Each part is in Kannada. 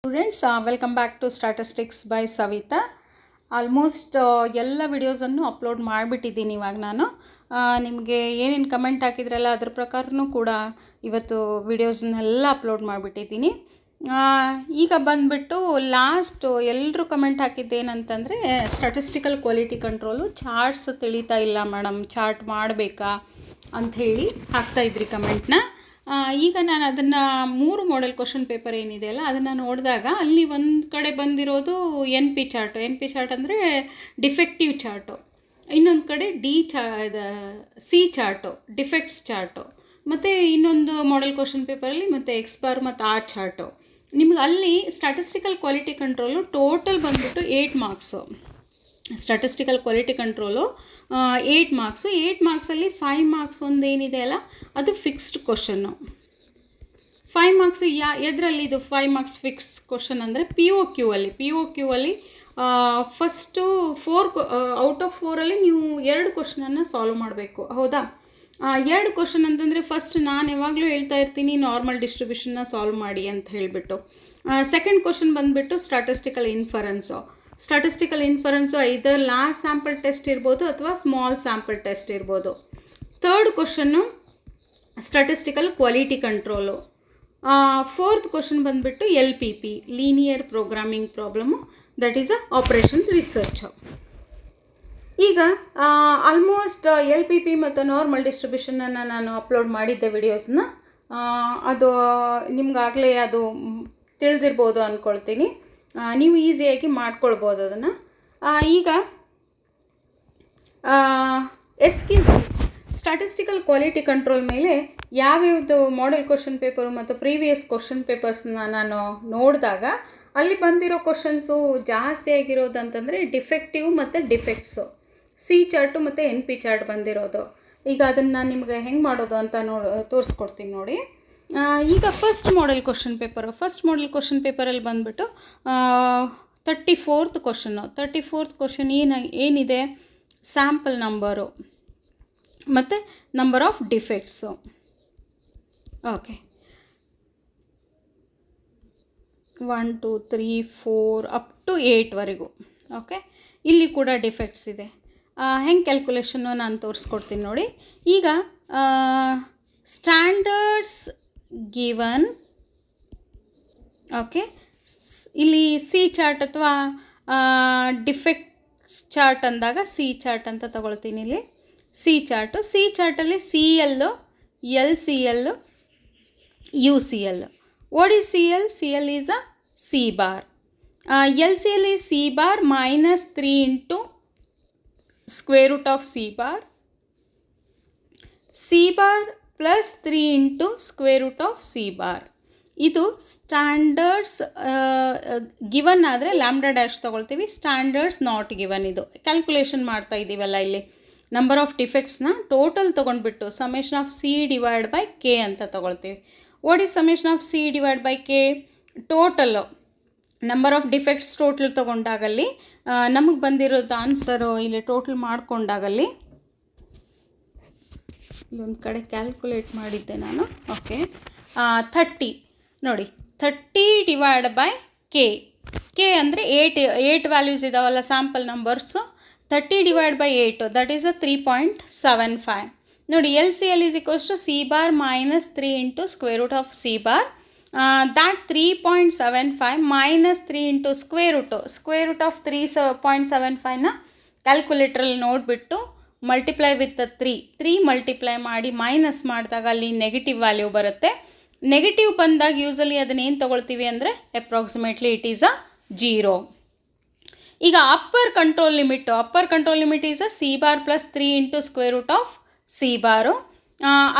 Students welcome back to statistics by Savita. Almost ಎಲ್ಲ ವಿಡಿಯೋಸನ್ನು ಅಪ್ಲೋಡ್ ಮಾಡಿಬಿಟ್ಟಿದ್ದೀನಿ. ಇವಾಗ ನಾನು ನಿಮಗೆ ಏನೇನು ಕಮೆಂಟ್ ಹಾಕಿದ್ರಲ್ಲ ಅದ್ರ ಪ್ರಕಾರನೂ ಕೂಡ ಇವತ್ತು ವಿಡಿಯೋಸ್ನೆಲ್ಲ ಅಪ್ಲೋಡ್ ಮಾಡಿಬಿಟ್ಟಿದ್ದೀನಿ. ಈಗ ಬಂದುಬಿಟ್ಟು ಲಾಸ್ಟ್ ಎಲ್ಲರೂ ಕಮೆಂಟ್ ಹಾಕಿದ್ದೇನಂತಂದರೆ ಸ್ಟ್ಯಾಟಿಸ್ಟಿಕಲ್ ಕ್ವಾಲಿಟಿ ಕಂಟ್ರೋಲು ಚಾರ್ಟ್ಸ್ ತಿಳಿತಾ ಇಲ್ಲ ಮೇಡಮ್, ಚಾರ್ಟ್ ಮಾಡಬೇಕಾ ಅಂಥೇಳಿ ಹಾಕ್ತಾಯಿದ್ರಿ ಕಮೆಂಟ್ನ. ಈಗ ನಾನು ಅದನ್ನು 3 ಮಾಡೆಲ್ ಕ್ವಶನ್ ಪೇಪರ್ ಏನಿದೆ ಅಲ್ಲ ಅದನ್ನು ನೋಡಿದಾಗ ಅಲ್ಲಿ ಒಂದು ಕಡೆ ಬಂದಿರೋದು ಎನ್ ಪಿ ಚಾರ್ಟ್ ಅಂದರೆ ಡಿಫೆಕ್ಟಿವ್ ಚಾರ್ಟು, ಇನ್ನೊಂದು ಕಡೆ ಸಿ ಚಾರ್ಟು ಡಿಫೆಕ್ಟ್ಸ್ ಚಾರ್ಟು, ಮತ್ತು ಇನ್ನೊಂದು ಮಾಡೆಲ್ ಕ್ವಶನ್ ಪೇಪರಲ್ಲಿ ಮತ್ತು ಎಕ್ಸ್ಬಾರ್ ಮತ್ತು ಆ ಚಾರ್ಟು. ನಿಮ್ಗೆ ಅಲ್ಲಿ ಸ್ಟ್ಯಾಟಿಸ್ಟಿಕಲ್ ಕ್ವಾಲಿಟಿ ಕಂಟ್ರೋಲು ಟೋಟಲ್ ಬಂದುಬಿಟ್ಟು 8 marks. Statistical quality control 8 marks. 8 ಮಾರ್ಕ್ಸಲ್ಲಿ 5 marks ಒಂದು ಏನಿದೆ ಅಲ್ಲ ಅದು ಫಿಕ್ಸ್ಡ್ ಕ್ವಶನ್ನು. 5 ಮಾರ್ಕ್ಸು ಎದರಲ್ಲಿ ಇದು 5 ಮಾರ್ಕ್ಸ್ ಫಿಕ್ಸ್ ಕ್ವಶನ್ ಅಂದರೆ ಪಿ ಒ ಕ್ಯೂ ಅಲ್ಲಿ ಫಸ್ಟು 4 ಔಟ್ ಆಫ್ 4ಅಲ್ಲಿ ನೀವು 2 ಕ್ವಶನನ್ನು ಸಾಲ್ವ್ ಮಾಡಬೇಕು. ಹೌದಾ? 2 ಕ್ವಶನ್ ಅಂತಂದರೆ ಫಸ್ಟ್ ನಾನು ಯಾವಾಗಲೂ ಹೇಳ್ತಾ ಇರ್ತೀನಿ ನಾರ್ಮಲ್ ಡಿಸ್ಟ್ರಿಬ್ಯೂಷನ್ನ ಸಾಲ್ವ್ ಮಾಡಿ ಅಂತ ಹೇಳಿಬಿಟ್ಟು. ಸೆಕೆಂಡ್ ಕ್ವಶನ್ ಬಂದುಬಿಟ್ಟು ಸ್ಟ್ಯಾಟಿಸ್ಟಿಕಲ್ ಇನ್ಫರೆನ್ಸು ಐದರ್ ಲಾರ್ಜ್ ಸ್ಯಾಂಪಲ್ ಟೆಸ್ಟ್ ಇರ್ಬೋದು ಅಥವಾ ಸ್ಮಾಲ್ ಸ್ಯಾಂಪಲ್ ಟೆಸ್ಟ್ ಇರ್ಬೋದು. Third question statistical quality control. Fourth question ಬಂದುಬಿಟ್ಟು LPP linear programming problem, that is operation research. ಈಗ ಆಲ್ಮೋಸ್ಟ್ LPP ಮತ್ತು ನಾರ್ಮಲ್ ಡಿಸ್ಟ್ರಿಬ್ಯೂಷನನ್ನು ನಾನು ಅಪ್ಲೋಡ್ ಮಾಡಿದ್ದೆ ವಿಡಿಯೋಸ್ನ. ಅದು ನಿಮ್ಗಾಗಲೇ ಅದು ತಿಳಿದಿರ್ಬೋದು ಅಂದ್ಕೊಳ್ತೀನಿ. ನೀವು ಈಸಿಯಾಗಿ ಮಾಡ್ಕೊಳ್ಬೋದು ಅದನ್ನು. ಈಗ SQC ಸ್ಟ್ಯಾಟಿಸ್ಟಿಕಲ್ ಕ್ವಾಲಿಟಿ ಕಂಟ್ರೋಲ್ ಮೇಲೆ ಯಾವ್ಯಾವುದು ಮಾಡೆಲ್ ಕ್ವಶನ್ ಪೇಪರು ಮತ್ತು ಪ್ರೀವಿಯಸ್ ಕ್ವಶನ್ ಪೇಪರ್ಸ್ನ ನಾನು ನೋಡಿದಾಗ ಅಲ್ಲಿ ಬಂದಿರೋ ಕ್ವಶನ್ಸು ಜಾಸ್ತಿ ಆಗಿರೋದು ಅಂತಂದರೆ ಡಿಫೆಕ್ಟಿವ್ ಮತ್ತು ಡಿಫೆಕ್ಟ್ಸು, ಸಿ ಚಾರ್ಟು ಮತ್ತು NP ಚಾರ್ಟ್ ಬಂದಿರೋದು. ಈಗ ಅದನ್ನು ನಾನು ನಿಮಗೆ ಹೆಂಗೆ ಮಾಡೋದು ಅಂತ ತೋರಿಸ್ಕೊಡ್ತೀನಿ ನೋಡಿ. ಈಗ ಫಸ್ಟ್ ಮಾಡೆಲ್ ಕ್ವಶನ್ ಪೇಪರಲ್ಲಿ ಬಂದುಬಿಟ್ಟು 34th ಕ್ವಶನ್ ಏನಿದೆ ಸ್ಯಾಂಪಲ್ ನಂಬರು ಮತ್ತು number of defects. Okay, 1 2 3 4 up to 8ವರೆಗೂ. ಓಕೆ, ಇಲ್ಲಿ ಕೂಡ ಡಿಫೆಕ್ಟ್ಸ್ ಇದೆ. ಹೆಂಗೆ ಕ್ಯಾಲ್ಕುಲೇಷನ್ನು ನಾನು ತೋರಿಸ್ಕೊಡ್ತೀನಿ ನೋಡಿ. ಈಗ ಸ್ಟ್ಯಾಂಡರ್ಡ್ಸ್ ಗಿವನ್, ಓಕೆ, ಇಲ್ಲಿ ಸಿ ಚಾರ್ಟ್ ಅಥವಾ ಡಿಫೆಕ್ಟ್ಸ್ ಚಾರ್ಟ್ ಅಂದಾಗ ಸಿ ಚಾರ್ಟ್ ಅಂತ ತಗೊಳ್ತೀನಿ. ಇಲ್ಲಿ ಸಿ ಚಾರ್ಟಲ್ಲಿ CL, LCL, UCL. What is CL is a C bar. LCL is C bar minus 3 into square root of C bar plus 3 into square root of C bar. ಇದು ಸ್ಟ್ಯಾಂಡರ್ಡ್ಸ್ ಗಿವನ್ ಆದರೆ ಲ್ಯಾಂಬ್ಡಾ ಡ್ಯಾಶ್ ತೊಗೊಳ್ತೀವಿ, ಸ್ಟ್ಯಾಂಡರ್ಡ್ಸ್ ನಾಟ್ ಗಿವನ್. ಇದು ಕ್ಯಾಲ್ಕುಲೇಷನ್ ಮಾಡ್ತಾ ಇದ್ದೀವಲ್ಲ, ಇಲ್ಲಿ ನಂಬರ್ ಆಫ್ ಡಿಫೆಕ್ಟ್ಸ್ನ ಟೋಟಲ್ ತೊಗೊಂಡ್ಬಿಟ್ಟು summation of C divide by K ಅಂತ ತೊಗೊಳ್ತೀವಿ. What is summation of C divide by K? Total number of defects total ತೊಗೊಂಡಾಗಲ್ಲಿ ನಮಗೆ ಬಂದಿರೋದು ಆನ್ಸರು ಇಲ್ಲಿ ಟೋಟಲ್ ಮಾಡಿಕೊಂಡಾಗಲ್ಲಿ ಇಲ್ಲೊಂದು ಕಡೆ ಕ್ಯಾಲ್ಕುಲೇಟ್ ಮಾಡಿದ್ದೆ ನಾನು. ಓಕೆ, 30 ನೋಡಿ, 30 ಡಿವೈಡ್ ಬೈ K ಅಂದರೆ 8 ವ್ಯಾಲ್ಯೂಸ್ ಇದಾವಲ್ಲ sample numbers. 30 divide by 8 that is 3.75. ನೋಡಿ, LCL is equals to C bar minus 3 into square root of C bar. That 3.75 minus 3 into square root of 3.75ನ ಕ್ಯಾಲ್ಕುಲೇಟ್ರಲ್ಲಿ ನೋಡಿಬಿಟ್ಟು ಮಲ್ಟಿಪ್ಲೈ ವಿತ್ 3 ಮಲ್ಟಿಪ್ಲೈ ಮಾಡಿ ಮೈನಸ್ ಮಾಡಿದಾಗ ಅಲ್ಲಿ ನೆಗೆಟಿವ್ ವ್ಯಾಲ್ಯೂ ಬರುತ್ತೆ. ನೆಗೆಟಿವ್ ಬಂದಾಗ ಯೂಸಲಿ ಅದನ್ನೇನು ತೊಗೊಳ್ತೀವಿ ಅಂದರೆ ಅಪ್ರಾಕ್ಸಿಮೇಟ್ಲಿ ಇಟ್ ಈಸ್ 0. ಈಗ upper control limit is C bar plus 3 into square root of C bar.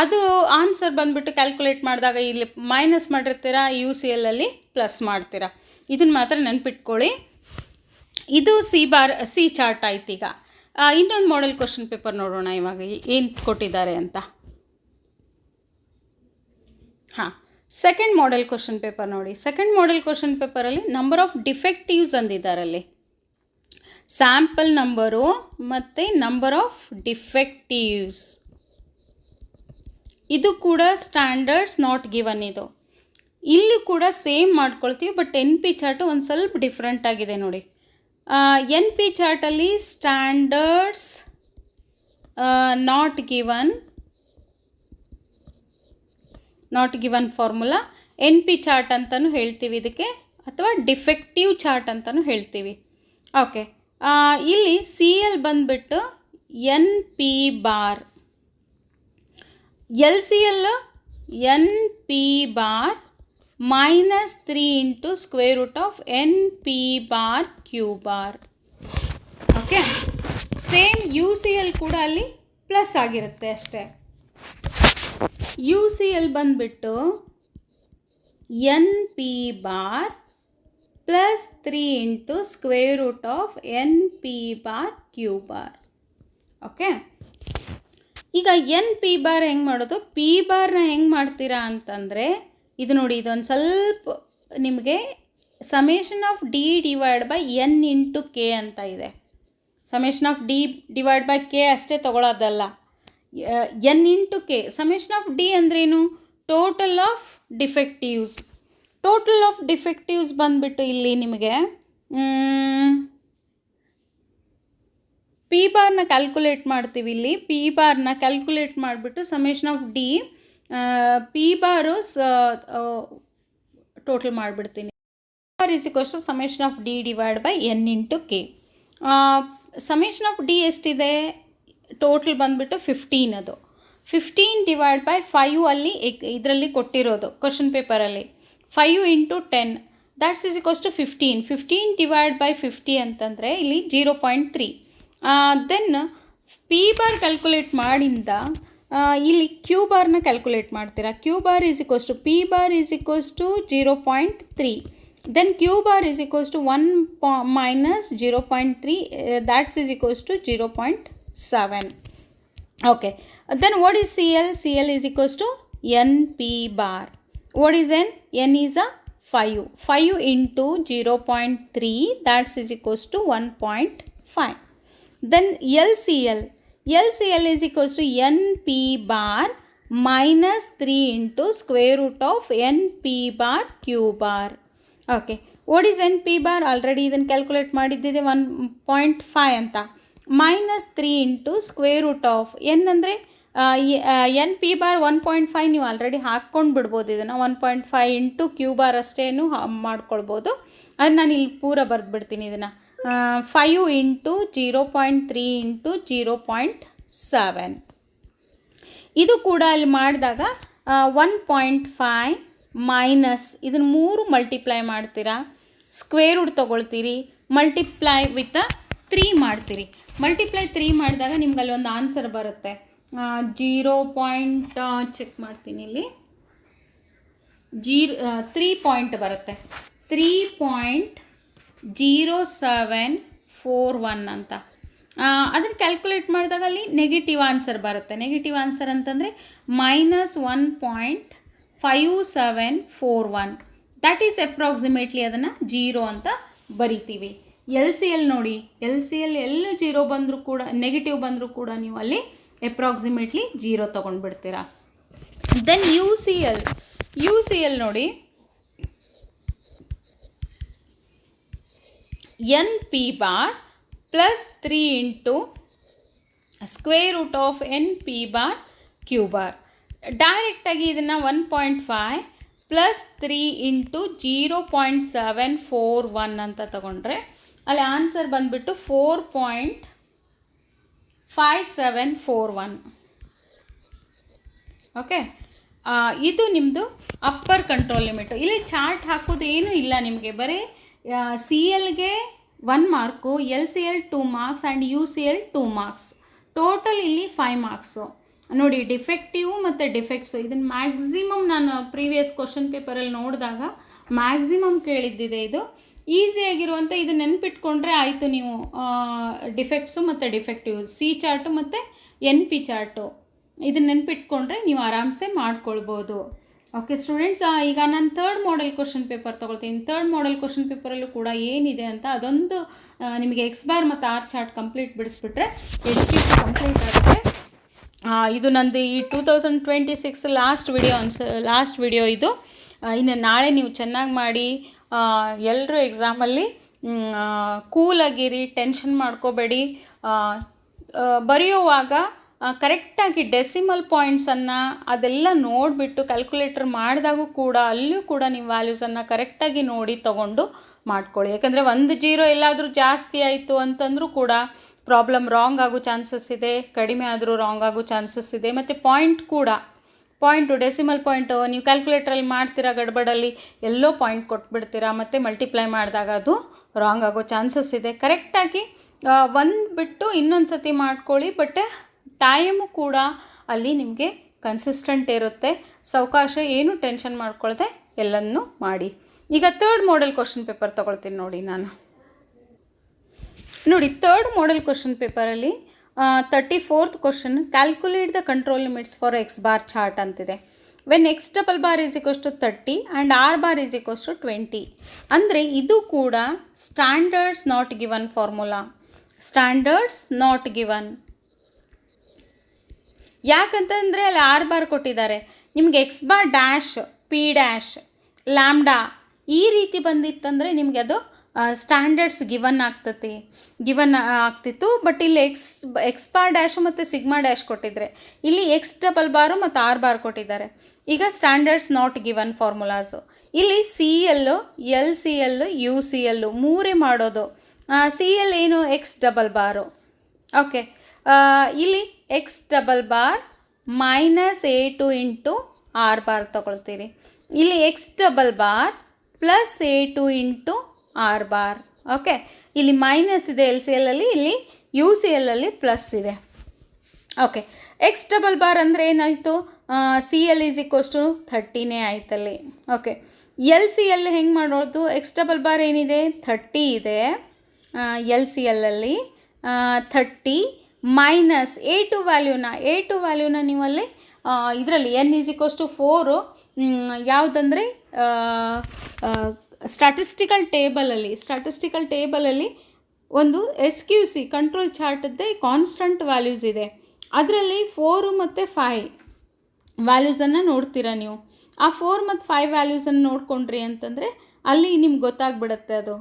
ಅದು ಆನ್ಸರ್ ಬಂದುಬಿಟ್ಟು ಕ್ಯಾಲ್ಕುಲೇಟ್ ಮಾಡಿದಾಗ ಇಲ್ಲಿ ಮೈನಸ್ ಮಾಡಿರ್ತೀರಾ, UCLಲ್ಲಿ ಪ್ಲಸ್ ಮಾಡ್ತೀರಾ. ಇದನ್ನು ಮಾತ್ರ ನೆನ್ಪಿಟ್ಕೊಳ್ಳಿ. ಇದು ಸಿ ಚಾರ್ಟ್ ಆಯ್ತು. ಈಗ ಇನ್ನೊಂದು ಮಾಡೆಲ್ ಕ್ವಶನ್ ಪೇಪರ್ ನೋಡೋಣ ಇವಾಗ ಏನು ಕೊಟ್ಟಿದ್ದಾರೆ ಅಂತ. ಸೆಕೆಂಡ್ ಮಾಡೆಲ್ ಕ್ವಶನ್ ಪೇಪರ್ ನೋಡಿ. ಸೆಕೆಂಡ್ ಮಾಡೆಲ್ ಕ್ವಶನ್ ಪೇಪರಲ್ಲಿ ನಂಬರ್ ಆಫ್ ಡಿಫೆಕ್ಟಿವ್ಸ್ ಅಂದಿದ್ದಾರಲ್ಲಿ, ಸ್ಯಾಂಪಲ್ ನಂಬರು ಮತ್ತು ನಂಬರ್ ಆಫ್ ಡಿಫೆಕ್ಟಿವ್ಸ್. ಇದು ಕೂಡ ಸ್ಟ್ಯಾಂಡರ್ಡ್ಸ್ ನಾಟ್ ಗಿವನ್. ಇದು ಇಲ್ಲಿ ಕೂಡ ಸೇಮ್ ಮಾಡ್ಕೊಳ್ತೀವಿ, ಬಟ್ ಎನ್ ಪಿ ಚಾರ್ಟು ಒಂದು ಸ್ವಲ್ಪ ಡಿಫ್ರೆಂಟ್ ಆಗಿದೆ ನೋಡಿ. ಎನ್ ಪಿ ಚಾರ್ಟಲ್ಲಿ standards not given formula N P chart ಅಂತಲೂ ಹೇಳ್ತೀವಿ ಇದಕ್ಕೆ, ಅಥವಾ ಡಿಫೆಕ್ಟಿವ್ ಚಾರ್ಟ್ ಅಂತಲೂ ಹೇಳ್ತೀವಿ. ಓಕೆ, ಇಲ್ಲಿ ಸಿ ಎಲ್ ಬಂದುಬಿಟ್ಟು N P bar, L C L N P bar -3 into square root of N P bar Q bar. Okay, same U C L ಕೂಡ ಅಲ್ಲಿ ಪ್ಲಸ್ ಆಗಿರುತ್ತೆ ಅಷ್ಟೇ. ಯು ಸಿ ಎಲ್ ಬಂದುಬಿಟ್ಟು N P bar +3 into square root of N P bar Q bar. Okay, ಈಗ ಎನ್ ಪಿ ಬಾರ್ ಹೆಂಗೆ ಮಾಡೋದು, ಪಿ ಬಾರ್ನ ಹೆಂಗೆ ಮಾಡ್ತೀರಾ ಅಂತಂದರೆ ಇದು ನೋಡಿ, ಇದೊಂದು ಸ್ವಲ್ಪ ನಿಮಗೆ summation of D divide by N into K ಅಂತ ಇದೆ. Summation of D divide by K ಅಷ್ಟೇ ತೊಗೊಳ್ಳೋದಲ್ಲ, N into K. Summation of D ಅಂದ್ರೇನು, total of defectives. Total of defectives ಬಂದುಬಿಟ್ಟು ಇಲ್ಲಿ ನಿಮಗೆ ಪಿ ಬಾರ್ನ ಕ್ಯಾಲ್ಕುಲೇಟ್ ಮಾಡ್ತೀವಿ. ಇಲ್ಲಿ ಪಿ ಬಾರ್ನ ಕ್ಯಾಲ್ಕುಲೇಟ್ ಮಾಡಿಬಿಟ್ಟು summation of D P bar total ಮಾಡಿಬಿಡ್ತೀನಿ. Bar is equals to summation of D divide by N into K. Summation of D ಎಷ್ಟಿದೆ, ಟೋಟಲ್ ಬಂದುಬಿಟ್ಟು 15. ಅದು 15 ಡಿವೈಡ್ ಬೈ 5 ಅಲ್ಲಿ ಇದರಲ್ಲಿ ಕೊಟ್ಟಿರೋದು ಕ್ವಶನ್ ಪೇಪರಲ್ಲಿ 5 into 10 that's is equals to 15. 15 divide by 50 ಅಂತಂದರೆ ಇಲ್ಲಿ 0.3. ದೆನ್ ಪಿ ಬಾರ್ ಕ್ಯಾಲ್ಕುಲೇಟ್ ಮಾಡಿಂದ ಇಲ್ಲಿ ಕ್ಯೂ ಬಾರ್ನ ಕ್ಯಾಲ್ಕುಲೇಟ್ ಮಾಡ್ತೀರಾ. Q bar is equals to P bar is equals to 0.3. Then Q bar is equals to 1 - 0.3 that's is equals to 0.7. Okay, then what is C L? C L is equals to N P bar. What is N? N is 5. 5 into 0.3 that's is equals to 1.5. Then LCL is equals to NP bar -3 into square root of NP bar Q bar. Okay, what is NP bar? Already ಇದನ್ನು ಕ್ಯಾಲ್ಕುಲೇಟ್ ಮಾಡಿದ್ದಿದೆ 1.5 ಅಂತ. -3 into square root of n ಅಂದರೆ NP bar 1.5 ನೀವು ಆಲ್ರೆಡಿ ಹಾಕ್ಕೊಂಡು ಬಿಡ್ಬೋದು. ಇದನ್ನು 1.5 ಇಂಟು ಕ್ಯೂ ಬಾರ್ ಅಷ್ಟೇನು ಮಾಡ್ಕೊಳ್ಬೋದು. ಅದು ನಾನು ಇಲ್ಲಿ ಪೂರ ಬರೆದ್ಬಿಡ್ತೀನಿ. ಇದನ್ನು 5 ಇಂಟು 0.3 ಇಂಟು 0.7. ಇದು ಕೂಡ ಅಲ್ಲಿ ಮಾಡಿದಾಗ 1.5 ಮೈನಸ್ ಇದನ್ನು 3 ಮಲ್ಟಿಪ್ಲೈ ಮಾಡ್ತೀರಾ, ಸ್ಕ್ವೇರ್ ರೂಟ್ ತೊಗೊಳ್ತೀರಿ, ಮಲ್ಟಿಪ್ಲೈ ವಿತ್ 3 ಮಾಡ್ತೀರಿ. ಮಲ್ಟಿಪ್ಲೈ 3 ಮಾಡಿದಾಗ ನಿಮ್ಗೆ ಅಲ್ಲಿ ಒಂದು ಆನ್ಸರ್ ಬರುತ್ತೆ. 0. ಚೆಕ್ ಮಾಡ್ತೀನಿ ಇಲ್ಲಿ 3 ಪಾಯಿಂಟ್ ಬರುತ್ತೆ. 3.0741 ಅಂತ. ಅದನ್ನು ಕ್ಯಾಲ್ಕುಲೇಟ್ ಮಾಡಿದಾಗ ಅಲ್ಲಿ ನೆಗೆಟಿವ್ ಆನ್ಸರ್ ಬರುತ್ತೆ. ನೆಗೆಟಿವ್ ಆನ್ಸರ್ ಅಂತಂದರೆ -1.5741. ದ್ಯಾಟ್ ಈಸ್ ಅಪ್ರಾಕ್ಸಿಮೇಟ್ಲಿ ಅದನ್ನು 0 ಅಂತ ಬರಿತೀವಿ. ಎಲ್ ಸಿ ಎಲ್ ನೋಡಿ, ಎಲ್ ಸಿ ಎಲ್ ಎಲ್ಲೂ 0 ಬಂದರೂ ಕೂಡ, ನೆಗೆಟಿವ್ ಬಂದರೂ ಕೂಡ ನೀವು ಅಲ್ಲಿ ಅಪ್ರಾಕ್ಸಿಮೇಟ್ಲಿ 0 ತೊಗೊಂಡ್ಬಿಡ್ತೀರಾ. ದೆನ್ ಯು ಸಿ ಎಲ್ ನೋಡಿ, N P bar +3 into square root of N P bar Q bar. ಡೈರೆಕ್ಟಾಗಿ ಇದನ್ನು 1.5 +3 ಇಂಟು 0.741 ಅಂತ ತಗೊಂಡ್ರೆ ಅಲ್ಲಿ ಆನ್ಸರ್ ಬಂದುಬಿಟ್ಟು 4.5741. ಓಕೆ, ಇದು ನಿಮ್ಮದು ಅಪ್ಪರ್ ಕಂಟ್ರೋಲ್ ಲಿಮಿಟು. ಇಲ್ಲಿ ಚಾರ್ಟ್ ಹಾಕೋದು ಏನೂ ಇಲ್ಲ ನಿಮಗೆ, ಬರೀ ಸಿ ಎಲ್ಗೆ 1 mark, L C L 2 marks and U C L 2 marks. Total ಇಲ್ಲಿ 5 ಮಾರ್ಕ್ಸು. ನೋಡಿ, ಡಿಫೆಕ್ಟಿವ್ ಮತ್ತು ಡಿಫೆಕ್ಟ್ಸು ಇದನ್ನು ಮ್ಯಾಕ್ಸಿಮಮ್ ನಾನು ಪ್ರೀವಿಯಸ್ ಕ್ವಶನ್ ಪೇಪರಲ್ಲಿ ನೋಡಿದಾಗ ಮ್ಯಾಕ್ಸಿಮಮ್ ಕೇಳಿದ್ದಿದೆ. ಇದು ಈಸಿಯಾಗಿರುವಂಥ ಇದು ನೆನ್ಪಿಟ್ಕೊಂಡ್ರೆ ಆಯಿತು. ನೀವು ಡಿಫೆಕ್ಟ್ಸು ಮತ್ತು ಡಿಫೆಕ್ಟಿವ್ ಸಿ ಚಾರ್ಟು ಮತ್ತು ಎನ್ ಪಿ ಚಾರ್ಟು ಇದನ್ನು ನೆನ್ಪಿಟ್ಕೊಂಡ್ರೆ ನೀವು ಆರಾಮ್ಸೆ ಮಾಡ್ಕೊಳ್ಬೋದು. ಓಕೆ ಸ್ಟೂಡೆಂಟ್ಸ್, ಈಗ ನಾನು 3rd ಮಾಡೆಲ್ ಕ್ವಶನ್ ಪೇಪರ್ ತೊಗೊಳ್ತೀನಿ. 3rd ಮಾಡೆಲ್ ಕ್ವಶನ್ ಪೇಪರಲ್ಲೂ ಕೂಡ ಏನಿದೆ ಅಂತ ಅದೊಂದು ನಿಮಗೆ ಎಕ್ಸ್ ಬಾರ್ ಮತ್ತು ಆರ್ ಚಾರ್ಟ್ ಕಂಪ್ಲೀಟ್ ಬಿಡಿಸ್ಬಿಟ್ರೆ ಎಜುಕೇಷನ್ ಕಂಪ್ಲೀಟ್ ಆಗುತ್ತೆ. ಇದು ನಂದು ಈ 2026 ಲಾಸ್ಟ್ ವಿಡಿಯೋ ಇದು. ಇನ್ನು ನಾಳೆ ನೀವು ಚೆನ್ನಾಗಿ ಮಾಡಿ ಎಲ್ಲರೂ ಎಕ್ಸಾಮಲ್ಲಿ ಕೂಲಾಗಿರಿ, ಟೆನ್ಷನ್ ಮಾಡ್ಕೋಬೇಡಿ. ಬರೆಯುವಾಗ ಕರೆಕ್ಟಾಗಿ ಡೆಸಿಮಲ್ ಪಾಯಿಂಟ್ಸನ್ನು ಅದೆಲ್ಲ ನೋಡಿಬಿಟ್ಟು ಕ್ಯಾಲ್ಕುಲೇಟರ್ ಮಾಡಿದಾಗೂ ಕೂಡ ಅಲ್ಲೂ ಕೂಡ ನೀವು ವ್ಯಾಲ್ಯೂಸನ್ನು ಕರೆಕ್ಟಾಗಿ ನೋಡಿ ತೊಗೊಂಡು ಮಾಡ್ಕೊಳ್ಳಿ. ಯಾಕಂದರೆ 1 0 ಎಲ್ಲಾದರೂ ಜಾಸ್ತಿ ಆಯಿತು ಅಂತಂದರೂ ಕೂಡ ಪ್ರಾಬ್ಲಮ್ ರಾಂಗ್ ಆಗೋ ಚಾನ್ಸಸ್ ಇದೆ, ಕಡಿಮೆ ಆದರೂ ರಾಂಗ್ ಆಗೋ ಚಾನ್ಸಸ್ ಇದೆ. ಮತ್ತು ಪಾಯಿಂಟು ಡೆಸಿಮಲ್ ಪಾಯಿಂಟು ನೀವು ಕ್ಯಾಲ್ಕುಲೇಟ್ರಲ್ಲಿ ಮಾಡ್ತೀರಾ, ಗಡ್ಬಡಲ್ಲಿ ಎಲ್ಲೋ ಪಾಯಿಂಟ್ ಕೊಟ್ಬಿಡ್ತೀರಾ, ಮತ್ತು ಮಲ್ಟಿಪ್ಲೈ ಮಾಡಿದಾಗ ಅದು ರಾಂಗ್ ಆಗೋ ಚಾನ್ಸಸ್ ಇದೆ. ಕರೆಕ್ಟಾಗಿ ಒಂದು ಬಿಟ್ಟು ಇನ್ನೊಂದು ಸತಿ ಮಾಡ್ಕೊಳ್ಳಿ. ಬಟ್ ಟೈಮು ಕೂಡ ಅಲ್ಲಿ ನಿಮಗೆ ಕನ್ಸಿಸ್ಟೆಂಟ್ ಇರುತ್ತೆ. ಸಾವಕಾಶ ಏನು ಟೆನ್ಷನ್ ಮಾಡ್ಕೊಳ್ದೆ ಎಲ್ಲನೂ ಮಾಡಿ. ಈಗ 3rd ಮಾಡೆಲ್ ಕ್ವಶನ್ ಪೇಪರ್ ತೊಗೊಳ್ತೀನಿ ನೋಡಿ ನಾನು. ನೋಡಿ 3rd ಮಾಡೆಲ್ ಕ್ವಶನ್ ಪೇಪರಲ್ಲಿ 34th question, calculate the control limits for X bar chart ಅಂತಿದೆ. When X double bar is equals to 30 and R bar is equals to 20. ಅಂದರೆ ಇದು ಕೂಡ standards not given formula. Standards not given ಯಾಕಂತಂದರೆ ಅಲ್ಲಿ ಆರ್ ಬಾರ್ ಕೊಟ್ಟಿದ್ದಾರೆ. ನಿಮಗೆ X bar dash, P dash, lambda ಈ ರೀತಿ ಬಂದಿತ್ತಂದರೆ ನಿಮಗೆ ಅದು ಸ್ಟ್ಯಾಂಡರ್ಡ್ಸ್ ಗಿವನ್ ಆಗ್ತಿತ್ತು. ಬಟ್ ಇಲ್ಲಿ ಎಕ್ಸ್ ಬಾರ್ ಡ್ಯಾಶು ಮತ್ತು ಸಿಗ್ಮಾ ಡ್ಯಾಶ್ ಕೊಟ್ಟಿದ್ದಾರೆ. ಇಲ್ಲಿ ಎಕ್ಸ್ ಡಬಲ್ ಬಾರು ಮತ್ತು ಆರ್ ಬಾರ್ ಕೊಟ್ಟಿದ್ದಾರೆ. ಈಗ ಸ್ಟ್ಯಾಂಡರ್ಡ್ಸ್ ನಾಟ್ ಗಿವನ್ ಫಾರ್ಮುಲಾಸು. ಇಲ್ಲಿ C L, L C L, U C L ಮೂರೇ ಮಾಡೋದು. ಸಿ ಎಲ್ ಏನು, ಎಕ್ಸ್ ಡಬಲ್ ಬಾರು. ಓಕೆ, ಇಲ್ಲಿ X double bar minus A2 into R bar ತೊಗೊಳ್ತೀರಿ. ಇಲ್ಲಿ X double bar plus A2 into R bar. Okay, ಇಲ್ಲಿ ಮೈನಸ್ ಇದೆ ಎಲ್ ಸಿ ಎಲ್ಲಲ್ಲಿ, ಇಲ್ಲಿ ಯು ಸಿ ಎಲ್ಲಲ್ಲಿ ಪ್ಲಸ್ ಇದೆ. ಓಕೆ, ಎಕ್ಸ್ ಡಬಲ್ ಬಾರ್ ಅಂದರೆ ಏನಾಯಿತು, C L is equals to 30ನೇ ಆಯ್ತಲ್ಲಿ. Okay, L C L ಹೆಂಗೆ ಮಾಡೋದು, ಎಕ್ಸ್ ಡಬಲ್ ಬಾರ್ ಏನಿದೆ 30 ಇದೆ ಎಲ್ ಸಿ ಎಲ್ಲಲ್ಲಿ, 30 ಮೈನಸ್ A2 ವ್ಯಾಲ್ಯೂನ ನೀವಲ್ಲಿ ಇದರಲ್ಲಿ ಎನ್ ಈಸ್ ಈಕ್ವಲ್ಸ್ ಟು 4 ಯಾವುದಂದರೆ ಸ್ಟ್ಯಾಟಿಸ್ಟಿಕಲ್ ಟೇಬಲಲ್ಲಿ ಒಂದು SQC ಕಂಟ್ರೋಲ್ ಚಾರ್ಟದ್ದೇ ಕಾನ್ಸ್ಟಂಟ್ ವ್ಯಾಲ್ಯೂಸ್ ಇದೆ. ಅದರಲ್ಲಿ 4 ಮತ್ತು 5 ವ್ಯಾಲ್ಯೂಸನ್ನು ನೋಡ್ತೀರಾ ನೀವು. ಆ 4 ಮತ್ತು 5 ವ್ಯಾಲ್ಯೂಸನ್ನು ನೋಡ್ಕೊಂಡ್ರಿ ಅಂತಂದರೆ ಅಲ್ಲಿ ನಿಮ್ಗೆ ಗೊತ್ತಾಗ್ಬಿಡುತ್ತೆ ಅದು.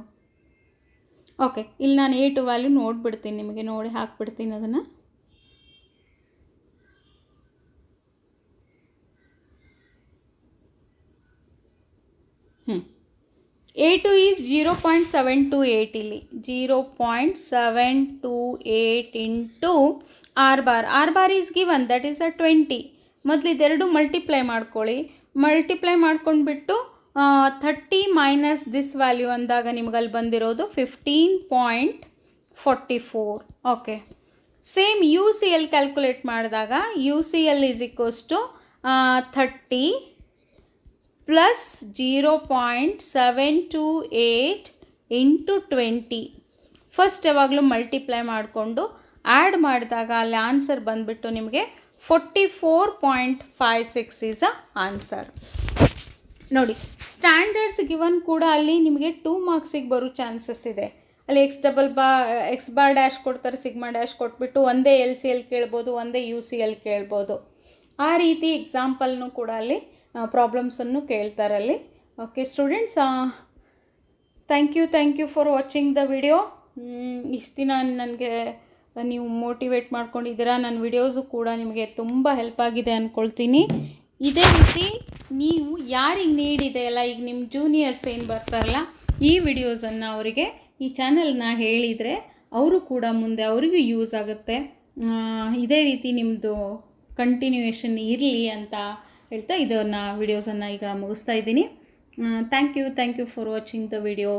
ಓಕೆ, ಇಲ್ಲಿ ನಾನು A2 ವ್ಯಾಲ್ಯೂ ನೋಡಿಬಿಡ್ತೀನಿ, ನಿಮಗೆ ನೋಡಿ ಹಾಕ್ಬಿಡ್ತೀನಿ ಅದನ್ನು. A2 ಈಸ್ 0.728 ಇಲ್ಲಿ 0.728 into R bar is given, that is 20. ಮೊದಲು ಇದೆರಡು ಮಲ್ಟಿಪ್ಲೈ ಮಾಡ್ಕೊಂಡ್ಬಿಟ್ಟು 30 ಮೈನಸ್ ದಿಸ್ ವ್ಯಾಲ್ಯೂ ಅಂದಾಗ ನಿಮಗಲ್ಲಿ ಬಂದಿರೋದು 15.44. Okay, same U C L calculate ಮಾಡಿದಾಗ U C L is equals to 30 plus 0.728 into 20. First ಯಾವಾಗಲೂ ಮಲ್ಟಿಪ್ಲೈ ಮಾಡಿಕೊಂಡು ಆ್ಯಡ್ ಮಾಡಿದಾಗ ಅಲ್ಲಿ ಆನ್ಸರ್ ಬಂದುಬಿಟ್ಟು ನಿಮಗೆ 44.56 ಈಸ್ ಅ ಆನ್ಸರ್. ನೋಡಿ, ಸ್ಟ್ಯಾಂಡರ್ಡ್ಸ್ ಗಿವನ್ ಕೂಡ ಅಲ್ಲಿ ನಿಮಗೆ 2 ಮಾರ್ಕ್ಸಿಗೆ ಬರೋ ಚಾನ್ಸಸ್ ಇದೆ. ಅಲ್ಲಿ ಎಕ್ಸ್ ಬಾರ್ ಡ್ಯಾಶ್ ಕೊಡ್ತಾರೆ, ಸಿಗ್ಮಾ ಡ್ಯಾಶ್ ಕೊಟ್ಬಿಟ್ಟು ಒಂದೇ ಎಲ್ ಸಿ ಎಲ್ ಕೇಳ್ಬೋದು, ಒಂದೇ ಯು ಸಿ ಎಲ್ ಕೇಳ್ಬೋದು. ಆ ರೀತಿ ಎಕ್ಸಾಂಪಲ್ನೂ ಕೂಡ ಅಲ್ಲಿ ಪ್ರಾಬ್ಲಮ್ಸನ್ನು ಕೇಳ್ತಾರಲ್ಲಿ. Okay students, thank you for watching the video. ಇಷ್ಟು ದಿನ ನನಗೆ ನೀವು ಮೋಟಿವೇಟ್ ಮಾಡ್ಕೊಂಡಿದ್ದೀರಾ. ನನ್ನ ವಿಡಿಯೋಸು ಕೂಡ ನಿಮಗೆ ತುಂಬ ಹೆಲ್ಪ್ ಆಗಿದೆ ಅಂದ್ಕೊಳ್ತೀನಿ. ಇದೇ ರೀತಿ ನೀವು ಯಾರಿಗೆ ನೀಡಿದೆಯಲ್ಲ, ಈಗ ನಿಮ್ಮ ಜೂನಿಯರ್ಸ್ ಏನು ಬರ್ತಾರಲ್ಲ, ಈ ವಿಡಿಯೋಸನ್ನು ಅವರಿಗೆ ಈ ಚಾನಲ್ನ ಹೇಳಿದರೆ ಅವರು ಕೂಡ ಮುಂದೆ ಅವರಿಗೂ ಯೂಸ್ ಆಗುತ್ತೆ. ಇದೇ ರೀತಿ ನಿಮ್ಮದು ಕಂಟಿನ್ಯೂಯೇಷನ್ ಇರಲಿ ಅಂತ ಹೇಳ್ತಾ ವಿಡಿಯೋಸನ್ನು ಈಗ ಮುಗಿಸ್ತಾ ಇದ್ದೀನಿ. Thank you for watching the video.